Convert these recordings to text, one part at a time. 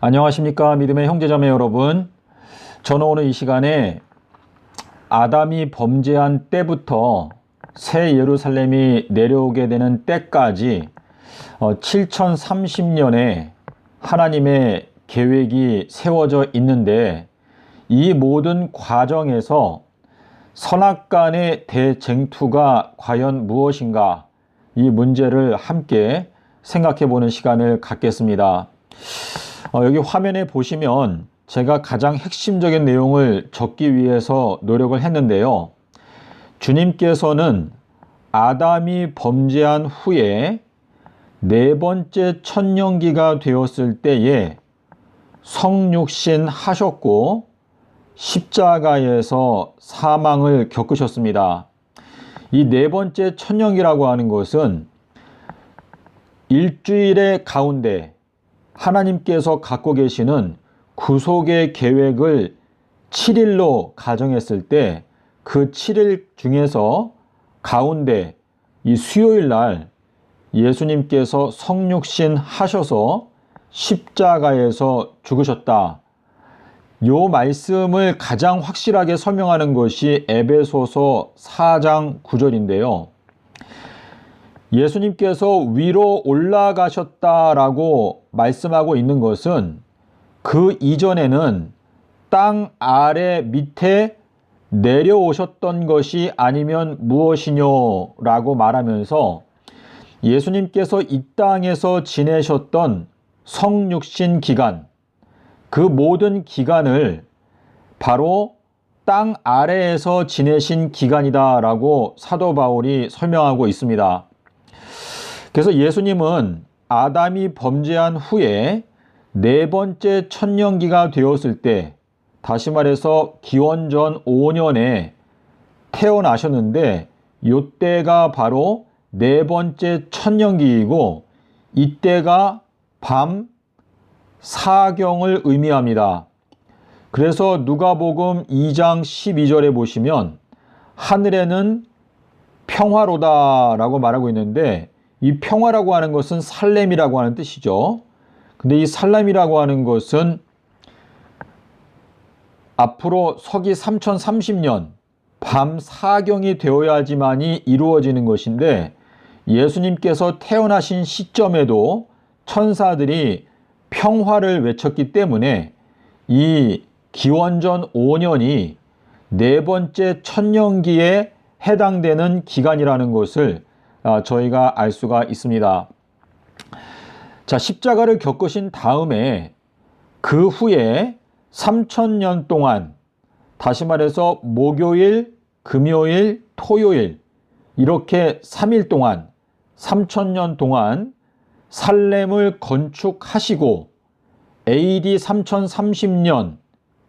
안녕하십니까 믿음의 형제자매 여러분. 저는 오늘 이 시간에 아담이 범죄한 때부터 새 예루살렘이 내려오게 되는 때까지 7030년에 하나님의 계획이 세워져 있는데, 이 모든 과정에서 선악간의 대쟁투가 과연 무엇인가, 이 문제를 함께 생각해 보는 시간을 갖겠습니다. 여기 화면에 보시면 제가 가장 핵심적인 내용을 적기 위해서 노력을 했는데요. 주님께서는 아담이 범죄한 후에 네 번째 천년기가 되었을 때에 성육신 하셨고 십자가에서 사망을 겪으셨습니다. 이 네 번째 천년기라고 하는 것은 일주일의 가운데 하나님께서 갖고 계시는 구속의 계획을 7일로 가정했을 때, 그 7일 중에서 가운데 이 수요일 날 예수님께서 성육신 하셔서 십자가에서 죽으셨다. 요 말씀을 가장 확실하게 설명하는 것이 에베소서 4장 9절인데요. 예수님께서 위로 올라가셨다라고 말씀하고 있는 것은 그 이전에는 땅 아래 밑에 내려오셨던 것이 아니면 무엇이뇨라고 말하면서 예수님께서 이 땅에서 지내셨던 성육신 기간, 그 모든 기간을 바로 땅 아래에서 지내신 기간이다라고 사도 바울이 설명하고 있습니다. 그래서 예수님은 아담이 범죄한 후에 네 번째 천년기가 되었을 때, 다시 말해서 기원전 5년에 태어나셨는데, 이때가 바로 네 번째 천년기이고 이때가 밤 사경을 의미합니다. 그래서 누가복음 2장 12절에 보시면 하늘에는 평화로다라고 말하고 있는데, 이 평화라고 하는 것은 살렘이라고 하는 뜻이죠. 근데 이 살렘이라고 하는 것은 앞으로 서기 3030년 밤 사경이 되어야지만이 이루어지는 것인데, 예수님께서 태어나신 시점에도 천사들이 평화를 외쳤기 때문에 이 기원전 5년이 네 번째 천년기에 해당되는 기간이라는 것을 저희가 알 수가 있습니다. 자, 십자가를 겪으신 다음에 그 후에 3000년 동안, 다시 말해서 목요일, 금요일, 토요일 이렇게 3일 동안 3000년 동안 살렘을 건축하시고 AD 3030년,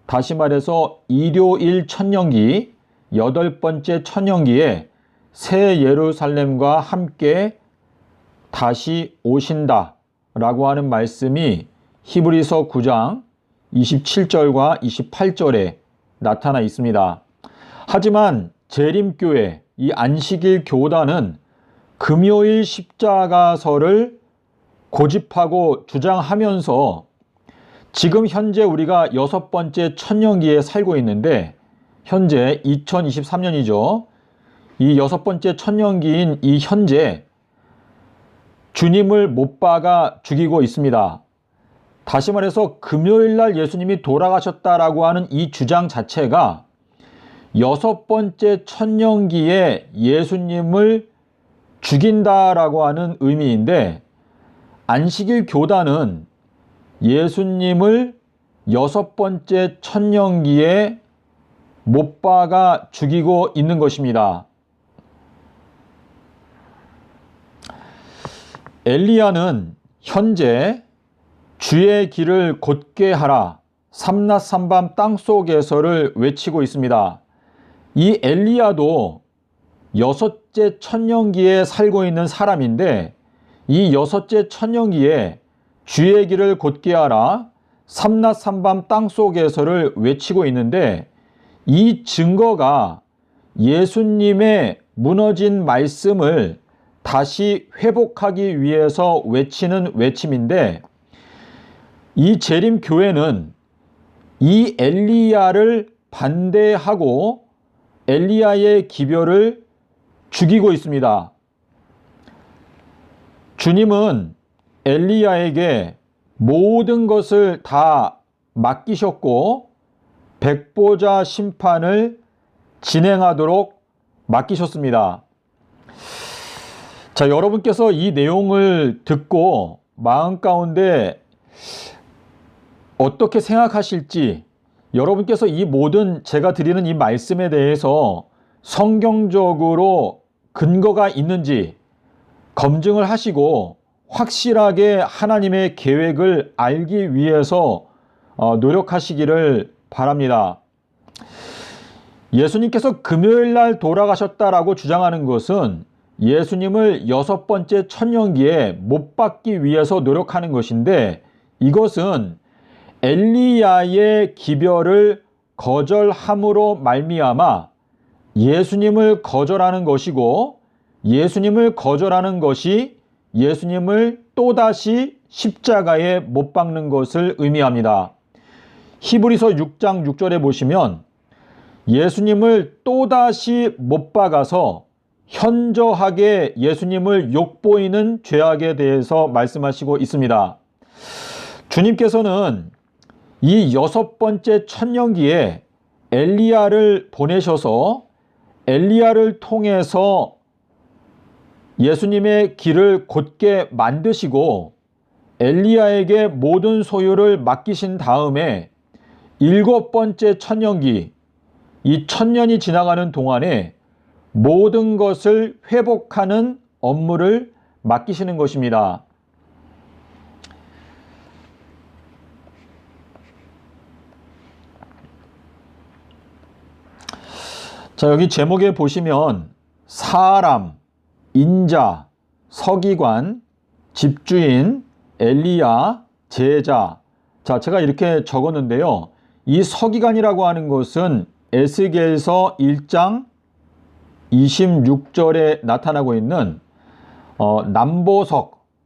다시 말해서 일요일 천년기, 여덟 번째 천년기에 새 예루살렘과 함께 다시 오신다 라고 하는 말씀이 히브리서 9장 27절과 28절에 나타나 있습니다. 하지만 재림교회, 이 안식일 교단은 금요일 십자가서를 고집하고 주장하면서 지금 현재 우리가 여섯 번째 천년기에 살고 있는데, 현재 2023년이죠. 이 여섯 번째 천년기인 이 현재 주님을 못 박아 죽이고 있습니다. 다시 말해서 금요일 날 예수님이 돌아가셨다라고 하는 이 주장 자체가 여섯 번째 천년기에 예수님을 죽인다라고 하는 의미인데, 안식일 교단은 예수님을 여섯 번째 천년기에 못 박아 죽이고 있는 것입니다. 엘리야는 현재 주의 길을 곧게 하라, 삼낮 삼밤 땅속에서를 외치고 있습니다. 이 엘리야도 여섯째 천년기에 살고 있는 사람인데, 이 여섯째 천년기에 주의 길을 곧게 하라, 삼낮 삼밤 땅속에서를 외치고 있는데, 이 증거가 예수님의 무너진 말씀을 다시 회복하기 위해서 외치는 외침인데, 이 재림 교회는 이 엘리야를 반대하고 엘리야의 기별을 죽이고 있습니다. 주님은 엘리야에게 모든 것을 다 맡기셨고 백보자 심판을 진행하도록 맡기셨습니다. 자, 여러분께서 이 내용을 듣고 마음 가운데 어떻게 생각하실지, 여러분께서 이 모든 제가 드리는 이 말씀에 대해서 성경적으로 근거가 있는지 검증을 하시고 확실하게 하나님의 계획을 알기 위해서 노력하시기를 바랍니다. 예수님께서 금요일 날 돌아가셨다라고 주장하는 것은 예수님을 6번째 천년기에 못 박기 위해서 노력하는 것인데, 이것은 엘리야의 기별을 거절함으로 말미암아 예수님을 거절하는 것이고, 예수님을 거절하는 것이 예수님을 또다시 십자가에 못 박는 것을 의미합니다. 히브리서 6장 6절에 보시면 예수님을 또다시 못 박아서 현저하게 예수님을 욕보이는 죄악에 대해서 말씀하시고 있습니다. 주님께서는 이 6번째 천년기에 엘리야를 보내셔서 엘리야를 통해서 예수님의 길을 곧게 만드시고 엘리야에게 모든 소유를 맡기신 다음에 7번째 천년기, 이 천년이 지나가는 동안에 모든 것을 회복하는 업무를 맡기시는 것입니다. 자, 여기 제목에 보시면 사람, 인자, 서기관, 집주인, 엘리야, 제자. 자, 제가 이렇게 적었는데요. 이 서기관이라고 하는 것은 에스겔서 1장 26절에 나타나고 있는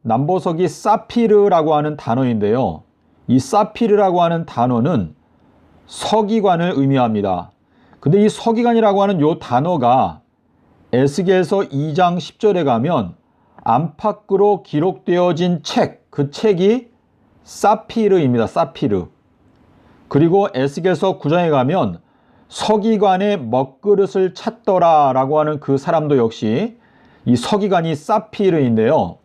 남보석이 사피르라고 하는 단어인데요. 이 사피르라고 하는 단어는 서기관을 의미합니다. 근데 이 서기관이라고 하는 이 단어가 에스겔서 2장 10절에 가면 안팎으로 기록되어진 책, 그 책이 사피르입니다. 사피르. 그리고 에스겔서 9장에 가면 서기관의 먹그릇을 찾더라 라고 하는 그 사람도 역시 이 서기관이 사피르인데요.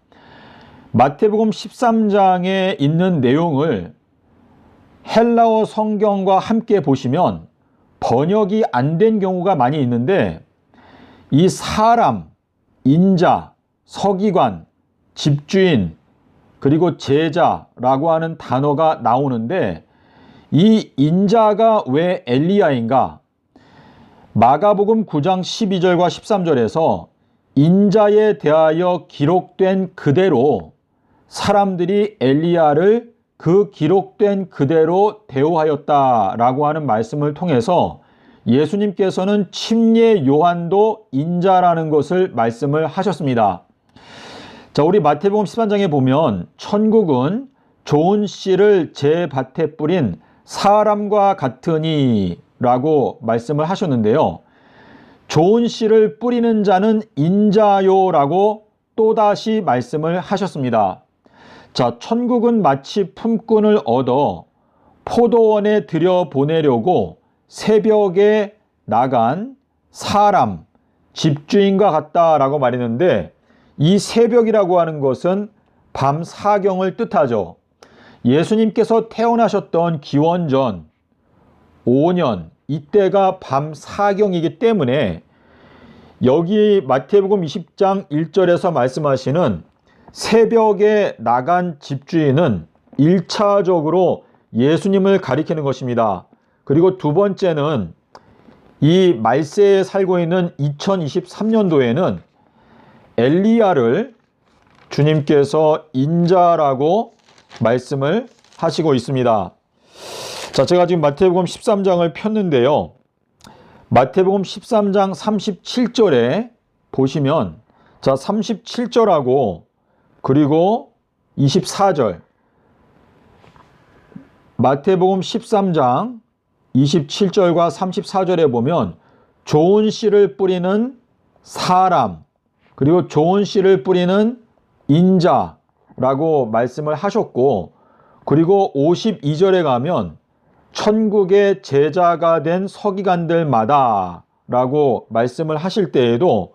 마태복음 13장에 있는 내용을 헬라어 성경과 함께 보시면 번역이 안 된 경우가 많이 있는데, 이 사람, 인자, 서기관, 집주인, 그리고 제자라고 하는 단어가 나오는데, 이 인자가 왜 엘리야인가? 마가복음 9장 12절과 13절에서 인자에 대하여 기록된 그대로 사람들이 엘리야를 그 기록된 그대로 대우하였다라고 하는 말씀을 통해서 예수님께서는 침례 요한도 인자라는 것을 말씀을 하셨습니다. 자, 우리 마태복음 13장에 보면 천국은 좋은 씨를 제 밭에 뿌린 사람과 같으니 라고 말씀을 하셨는데요. 좋은 씨를 뿌리는 자는 인자요 라고 또다시 말씀을 하셨습니다. 자, 천국은 마치 품꾼을 얻어 포도원에 들여보내려고 새벽에 나간 사람, 집주인과 같다라고 말했는데, 이 새벽이라고 하는 것은 밤 사경을 뜻하죠. 예수님께서 태어나셨던 기원전 5년, 이때가 밤 사경이기 때문에 여기 마태복음 20장 1절에서 말씀하시는 새벽에 나간 집주인은 1차적으로 예수님을 가리키는 것입니다. 그리고 두 번째는 이 말세에 살고 있는 2023년도에는 엘리야를 주님께서 인자라고 말씀을 하시고 있습니다. 자, 제가 지금 마태복음 13장을 폈는데요. 마태복음 13장 37절에 보시면, 자, 37절하고 그리고 24절, 마태복음 13장 27절과 34절에 보면 좋은 씨를 뿌리는 사람, 그리고 좋은 씨를 뿌리는 인자라고 말씀을 하셨고, 그리고 52절에 가면 천국의 제자가 된 서기관들마다 라고 말씀을 하실 때에도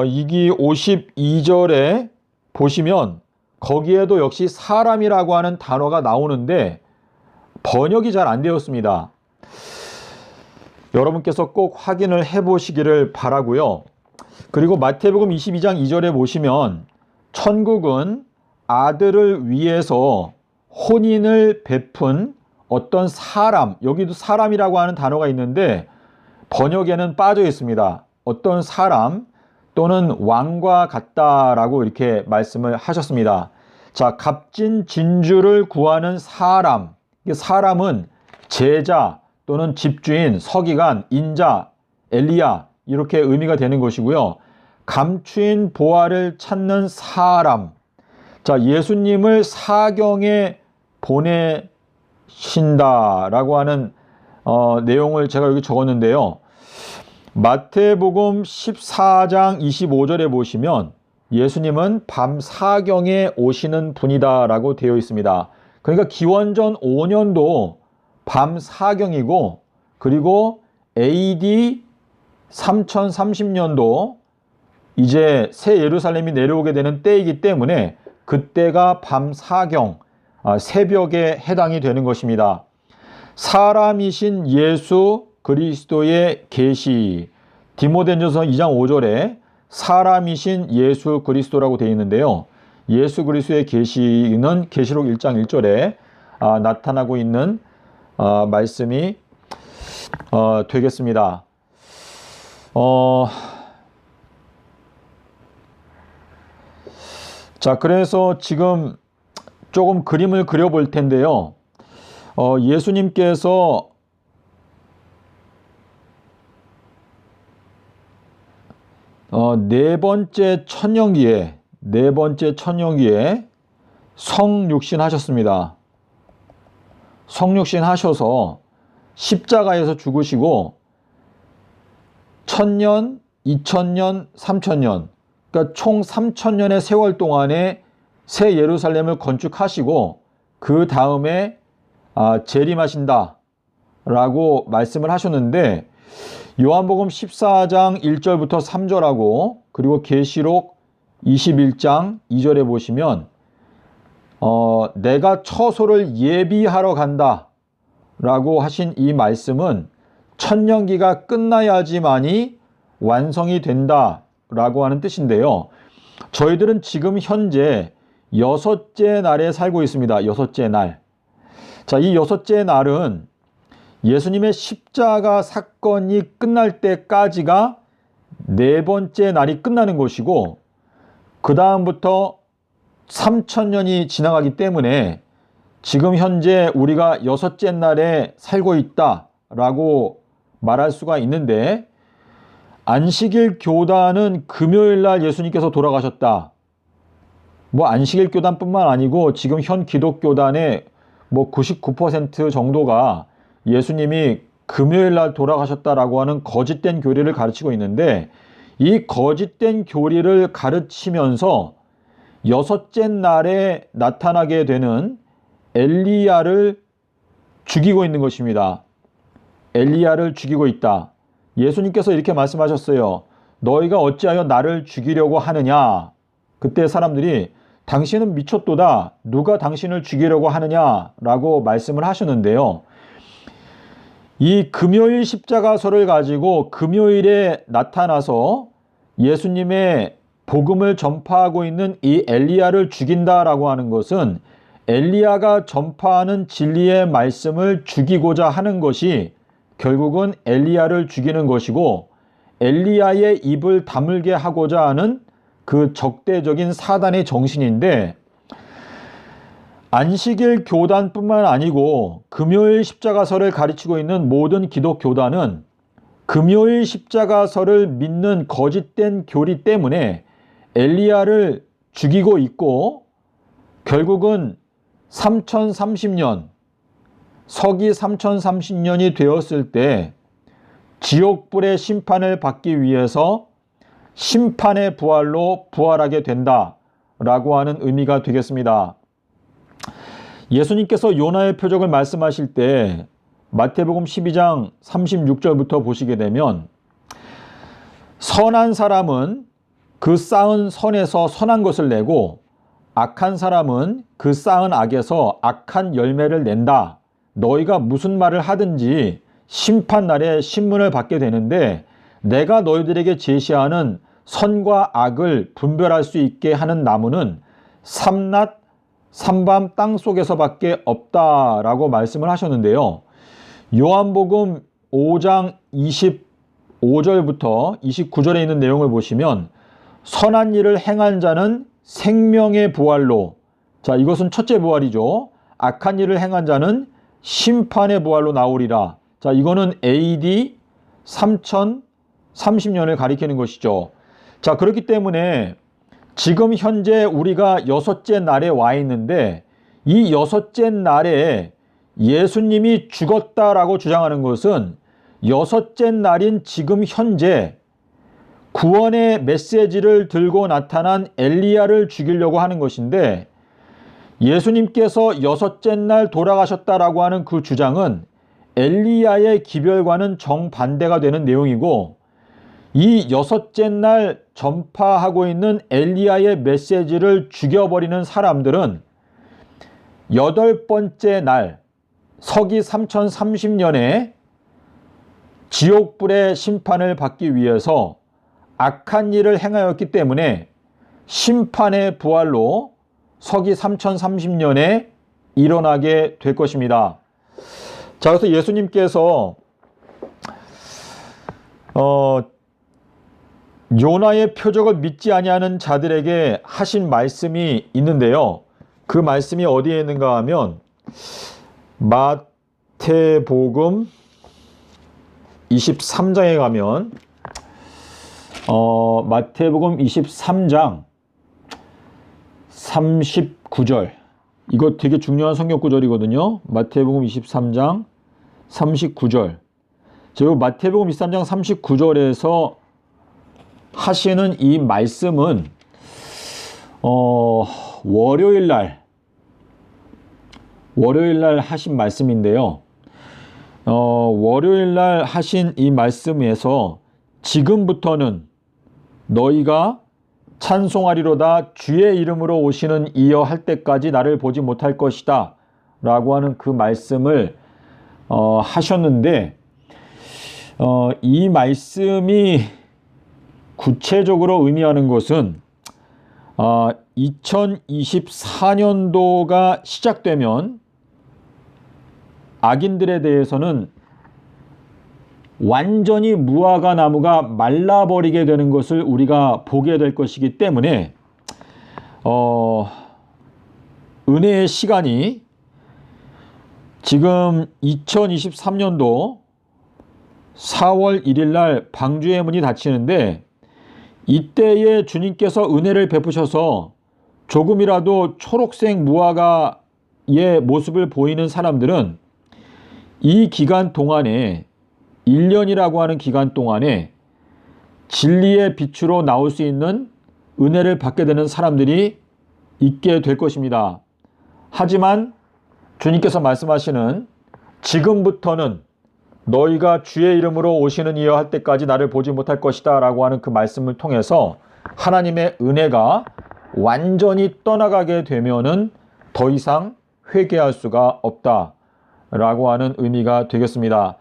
이기 52절에 보시면 거기에도 역시 사람이라고 하는 단어가 나오는데 번역이 잘 안 되었습니다. 여러분께서 꼭 확인을 해 보시기를 바라고요. 그리고 마태복음 22장 2절에 보시면 천국은 아들을 위해서 혼인을 베푼 어떤 사람, 여기도 사람이라고 하는 단어가 있는데 번역에는 빠져 있습니다. 어떤 사람 또는 왕과 같다라고 이렇게 말씀을 하셨습니다. 자, 값진 진주를 구하는 사람, 사람은 제자 또는 집주인, 서기관, 인자, 엘리야 이렇게 의미가 되는 것이고요. 감추인 보화를 찾는 사람, 자, 예수님을 사경에 보내신다라고 하는 내용을 제가 여기 적었는데요. 마태복음 14장 25절에 보시면 예수님은 밤 사경에 오시는 분이다 라고 되어 있습니다. 그러니까 기원전 5년도 밤 사경이고, 그리고 AD 3030년도 이제 새 예루살렘이 내려오게 되는 때이기 때문에 그때가 밤 사경, 새벽에 해당이 되는 것입니다. 사람이신 예수 그리스도의 계시, 디모데전서 2장 5절에 사람이신 예수 그리스도라고 되어 있는데요. 예수 그리스도의 계시는 계시록 1장 1절에 나타나고 있는 말씀이 되겠습니다. 자, 그래서 지금 조금 그림을 그려볼 텐데요. 예수님께서 네 번째 천년기에 성육신 하셨습니다. 성육신 하셔서 십자가에서 죽으시고 1000년, 2000년, 3000년, 그러니까 총 3000년의 세월 동안에 새 예루살렘을 건축하시고 그 다음에 재림하신다 라고 말씀을 하셨는데, 요한복음 14장 1절부터 3절하고 그리고 계시록 21장 2절에 보시면 내가 처소를 예비하러 간다 라고 하신 이 말씀은 천년기가 끝나야지만이 완성이 된다 라고 하는 뜻인데요. 저희들은 지금 현재 여섯째 날에 살고 있습니다. 여섯째 날. 자, 이 여섯째 날은 예수님의 십자가 사건이 끝날 때까지가 네 번째 날이 끝나는 것이고, 그 다음부터 3000년이 지나가기 때문에 지금 현재 우리가 여섯째 날에 살고 있다라고 말할 수가 있는데, 안식일 교단은 금요일 날 예수님께서 돌아가셨다. 안식일 교단뿐만 아니고 지금 현 기독교단의 99% 정도가 예수님이 금요일 날 돌아가셨다라고 하는 거짓된 교리를 가르치고 있는데, 이 거짓된 교리를 가르치면서 여섯째 날에 나타나게 되는 엘리야를 죽이고 있는 것입니다. 엘리야를 죽이고 있다. 예수님께서 이렇게 말씀하셨어요. 너희가 어찌하여 나를 죽이려고 하느냐. 그때 사람들이 당신은 미쳤도다. 누가 당신을 죽이려고 하느냐라고 말씀을 하셨는데요. 이 금요일 십자가서를 가지고 금요일에 나타나서 예수님의 복음을 전파하고 있는 이 엘리야를 죽인다라고 하는 것은 엘리야가 전파하는 진리의 말씀을 죽이고자 하는 것이 결국은 엘리야를 죽이는 것이고, 엘리야의 입을 다물게 하고자 하는 그 적대적인 사단의 정신인데, 안식일 교단뿐만 아니고 금요일 십자가서를 가르치고 있는 모든 기독교단은 금요일 십자가서를 믿는 거짓된 교리 때문에 엘리야를 죽이고 있고, 결국은 3030년, 서기 3030년이 되었을 때 지옥불의 심판을 받기 위해서 심판의 부활로 부활하게 된다라고 하는 의미가 되겠습니다. 예수님께서 요나의 표적을 말씀하실 때 마태복음 12장 36절부터 보시게 되면 선한 사람은 그 쌓은 선에서 선한 것을 내고 악한 사람은 그 쌓은 악에서 악한 열매를 낸다. 너희가 무슨 말을 하든지 심판날에 신문을 받게 되는데 내가 너희들에게 제시하는 선과 악을 분별할 수 있게 하는 나무는 삼낮 삼밤 땅속에서밖에 없다라고 말씀을 하셨는데요. 요한복음 5장 25절부터 29절에 있는 내용을 보시면 선한 일을 행한 자는 생명의 부활로, 자, 이것은 첫째 부활이죠. 악한 일을 행한 자는 심판의 부활로 나오리라. 자, 이거는 AD 3030년을 가리키는 것이죠. 자, 그렇기 때문에 지금 현재 우리가 여섯째 날에 와 있는데 이 여섯째 날에 예수님이 죽었다라고 주장하는 것은 여섯째 날인 지금 현재 구원의 메시지를 들고 나타난 엘리야를 죽이려고 하는 것인데 예수님께서 여섯째 날 돌아가셨다라고 하는 그 주장은 엘리야의 기별과는 정반대가 되는 내용이고 이 여섯째 날 전파하고 있는 엘리야의 메시지를 죽여버리는 사람들은 여덟 번째 날 서기 3030년에 지옥불의 심판을 받기 위해서 악한 일을 행하였기 때문에 심판의 부활로 서기 3030년에 일어나게 될 것입니다. 자, 그래서 예수님께서 요나의 표적을 믿지 아니하는 자들에게 하신 말씀이 있는데요. 그 말씀이 어디에 있는가 하면 마태복음 23장에 가면 마태복음 23장 39절, 이거 되게 중요한 성경 구절이거든요. 마태복음 23장 39절. 저 마태복음 23장 39절에서 하시는 이 말씀은 월요일 날 하신 말씀인데요. 월요일 날 하신 이 말씀에서 지금부터는 너희가 찬송하리로다 주의 이름으로 오시는 이여 할 때까지 나를 보지 못할 것이다 라고 하는 그 말씀을 하셨는데 이 말씀이 구체적으로 의미하는 것은 2024년도가 시작되면 악인들에 대해서는 완전히 무화과 나무가 말라버리게 되는 것을 우리가 보게 될 것이기 때문에 은혜의 시간이 지금 2023년도 4월 1일 날 방주의 문이 닫히는데 이때에 주님께서 은혜를 베푸셔서 조금이라도 초록색 무화과의 모습을 보이는 사람들은 이 기간 동안에 1년이라고 하는 기간 동안에 진리의 빛으로 나올 수 있는 은혜를 받게 되는 사람들이 있게 될 것입니다. 하지만 주님께서 말씀하시는 지금부터는 너희가 주의 이름으로 오시는 이여 할 때까지 나를 보지 못할 것이다 라고 하는 그 말씀을 통해서 하나님의 은혜가 완전히 떠나가게 되면은 더 이상 회개할 수가 없다 라고 하는 의미가 되겠습니다.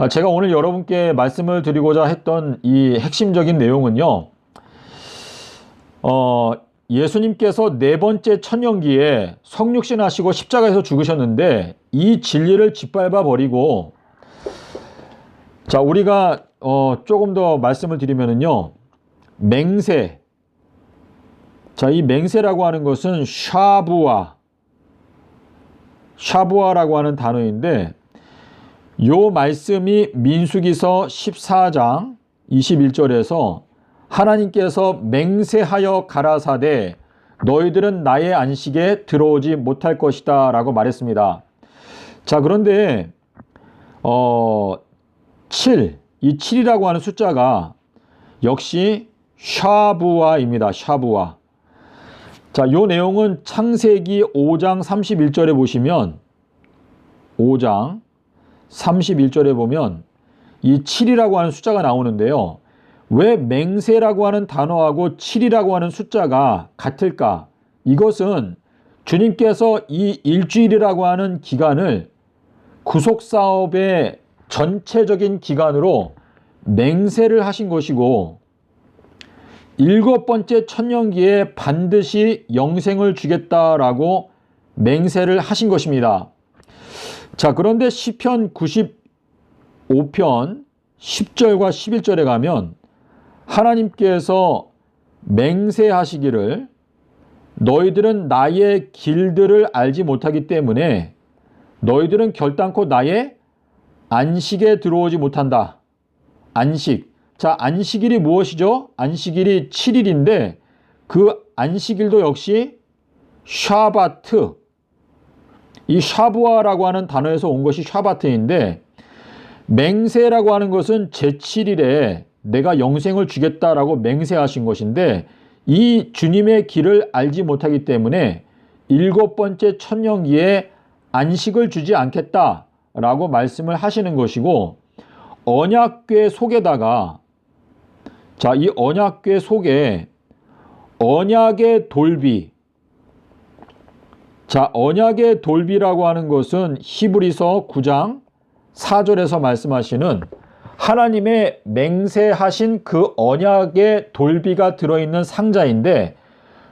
제가 오늘 여러분께 말씀을 드리고자 했던 이 핵심적인 내용은요, 예수님께서 네 번째 천년기에 성육신 하시고 십자가에서 죽으셨는데 이 진리를 짓밟아 버리고, 자, 우리가 조금 더 말씀을 드리면은요, 맹세. 자, 이 맹세라고 하는 것은 샤부아라고 하는 단어인데, 요 말씀이 민수기서 14장 21절에서 하나님께서 맹세하여 가라사대 너희들은 나의 안식에 들어오지 못할 것이다 라고 말했습니다. 자, 그런데 7, 이 7이라고 하는 숫자가 역시 샤부아입니다. 샤부아. 자, 이 내용은 창세기 5장 31절에 보시면 5장 31절에 보면 이 7이라고 하는 숫자가 나오는데요. 왜 맹세라고 하는 단어하고 7이라고 하는 숫자가 같을까? 이것은 주님께서 이 일주일이라고 하는 기간을 구속사업의 전체적인 기간으로 맹세를 하신 것이고, 7번째 천년기에 반드시 영생을 주겠다라고 맹세를 하신 것입니다. 자, 그런데 시편 95편 10절과 11절에 가면 하나님께서 맹세하시기를 너희들은 나의 길들을 알지 못하기 때문에 너희들은 결단코 나의 안식에 들어오지 못한다. 안식. 자, 안식일이 무엇이죠? 안식일이 7일인데 그 안식일도 역시 샤바트. 이 샤부아라고 하는 단어에서 온 것이 샤바트인데, 맹세라고 하는 것은 제7일에 내가 영생을 주겠다라고 맹세하신 것인데, 이 주님의 길을 알지 못하기 때문에 7번째 천년기에 안식을 주지 않겠다라고 말씀을 하시는 것이고, 언약궤 속에다가, 자, 이 언약궤 속에 언약의 돌비, 자, 언약의 돌비라고 하는 것은 히브리서 9장 4절에서 말씀하시는 하나님의 맹세하신 그 언약의 돌비가 들어있는 상자인데,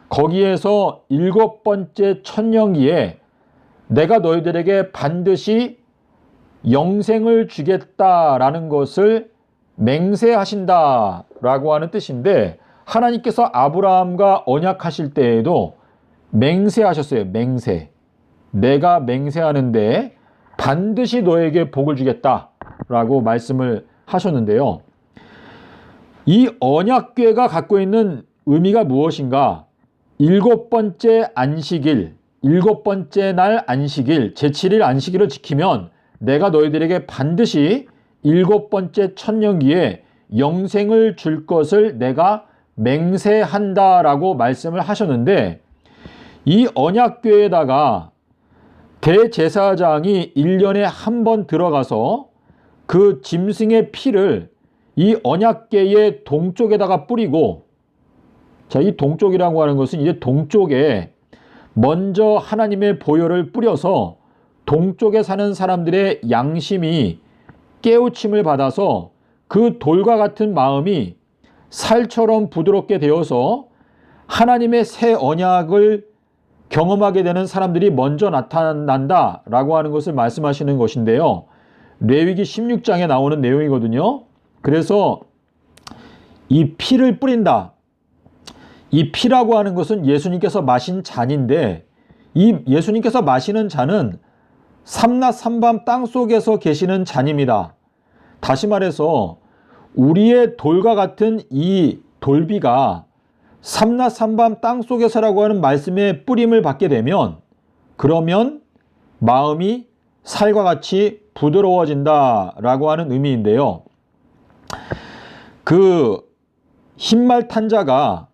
거기에서 7번째 천년기에 내가 너희들에게 반드시 영생을 주겠다라는 것을 맹세하신다라고 하는 뜻인데, 하나님께서 아브라함과 언약하실 때에도 맹세하셨어요. 맹세. 내가 맹세하는데 반드시 너에게 복을 주겠다라고 말씀을 하셨는데요. 이 언약궤가 갖고 있는 의미가 무엇인가? 7번째 안식일, 7번째 날 안식일, 제7일 안식일을 지키면 내가 너희들에게 반드시 7번째 천년기에 영생을 줄 것을 내가 맹세한다라고 말씀을 하셨는데, 이 언약궤에다가 대제사장이 1년에 한 번 들어가서 그 짐승의 피를 이 언약궤의 동쪽에다가 뿌리고, 자, 이 동쪽이라고 하는 것은 이제 동쪽에 먼저 하나님의 보혈을 뿌려서 동쪽에 사는 사람들의 양심이 깨우침을 받아서 그 돌과 같은 마음이 살처럼 부드럽게 되어서 하나님의 새 언약을 경험하게 되는 사람들이 먼저 나타난다라고 하는 것을 말씀하시는 것인데요. 레위기 16장에 나오는 내용이거든요. 그래서 이 피를 뿌린다. 이 피라고 하는 것은 예수님께서 마신 잔인데, 이 예수님께서 마시는 잔은 삼낮 삼밤 땅속에서 계시는 잔입니다. 다시 말해서 우리의 돌과 같은 이 돌비가 삼낮 삼밤 땅속에서라고 하는 말씀에 뿌림을 받게 되면, 그러면 마음이 살과 같이 부드러워진다라고 하는 의미인데요. 그 흰말 탄자가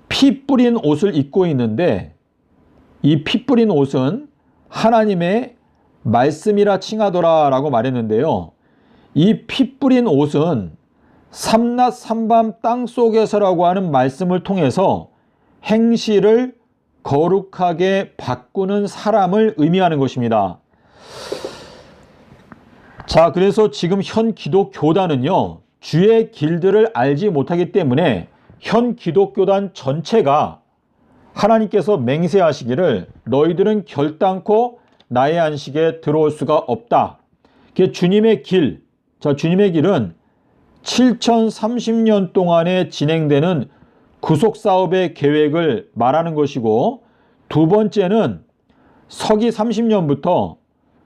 피 뿌린 옷을 입고 있는데, 이 피 뿌린 옷은 하나님의 말씀이라 칭하더라 라고 말했는데요. 이 피 뿌린 옷은 삼낮 삼밤 땅속에서라고 하는 말씀을 통해서 행실을 거룩하게 바꾸는 사람을 의미하는 것입니다. 자, 그래서 지금 현 기독교단은요, 주의 길들을 알지 못하기 때문에 현 기독교단 전체가 하나님께서 맹세하시기를 너희들은 결단코 나의 안식에 들어올 수가 없다. 주님의 길, 자, 주님의 길은 7030년 동안에 진행되는 구속사업의 계획을 말하는 것이고, 두 번째는 서기 30년부터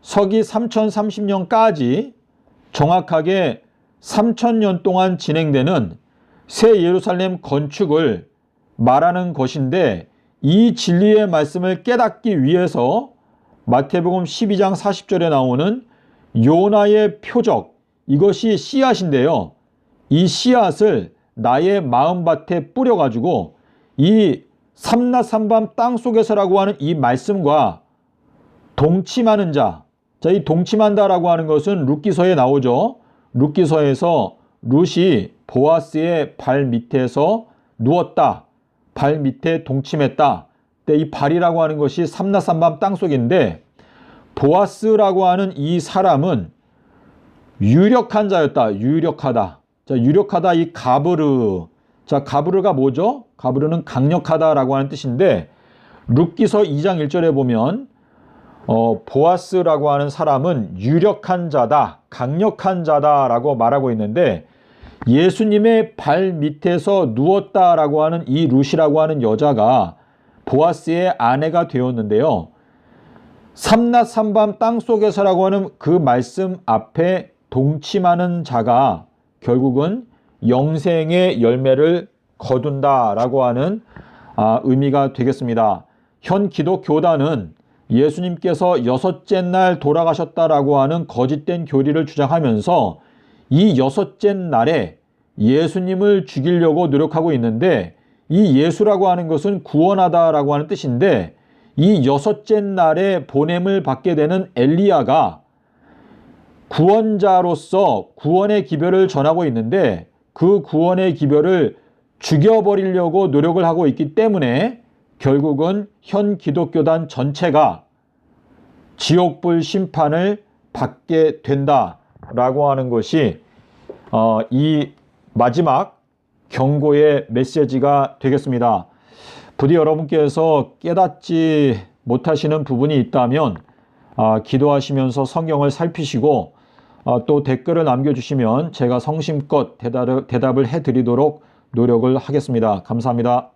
서기 3030년까지 정확하게 3000년 동안 진행되는 새 예루살렘 건축을 말하는 것인데, 이 진리의 말씀을 깨닫기 위해서 마태복음 12장 40절에 나오는 요나의 표적, 이것이 씨앗인데요. 이 씨앗을 나의 마음밭에 뿌려가지고 이 삼낮삼밤 땅속에서라고 하는 이 말씀과 동침하는 자, 자, 이 동침한다라고 하는 것은 룻기서에 나오죠. 룻기서에서 룻이 보아스의 발 밑에서 누웠다. 발 밑에 동침했다. 근데 이 발이라고 하는 것이 삼낮삼밤 땅속인데 보아스라고 하는 이 사람은 유력한 자였다. 유력하다. 자, 유력하다 이 가브르. 자, 가브르가 뭐죠? 가브르는 강력하다라고 하는 뜻인데 룻기서 2장 1절에 보면 보아스라고 하는 사람은 유력한 자다, 강력한 자다라고 말하고 있는데 예수님의 발 밑에서 누웠다라고 하는 이 룻이라고 하는 여자가 보아스의 아내가 되었는데요. 삼낮삼밤 땅속에서라고 하는 그 말씀 앞에 동침하는 자가 결국은 영생의 열매를 거둔다라고 하는 의미가 되겠습니다. 현 기독교단은 예수님께서 6째 날 돌아가셨다라고 하는 거짓된 교리를 주장하면서 이 6째 날에 예수님을 죽이려고 노력하고 있는데 이 예수라고 하는 것은 구원하다라고 하는 뜻인데 이 6째 날에 보냄을 받게 되는 엘리야가 구원자로서 구원의 기별을 전하고 있는데 그 구원의 기별을 죽여버리려고 노력을 하고 있기 때문에 결국은 현 기독교단 전체가 지옥불 심판을 받게 된다라고 하는 것이 이 마지막 경고의 메시지가 되겠습니다. 부디 여러분께서 깨닫지 못하시는 부분이 있다면 기도하시면서 성경을 살피시고 또 댓글을 남겨주시면 제가 성심껏 대답을 해드리도록 노력을 하겠습니다. 감사합니다.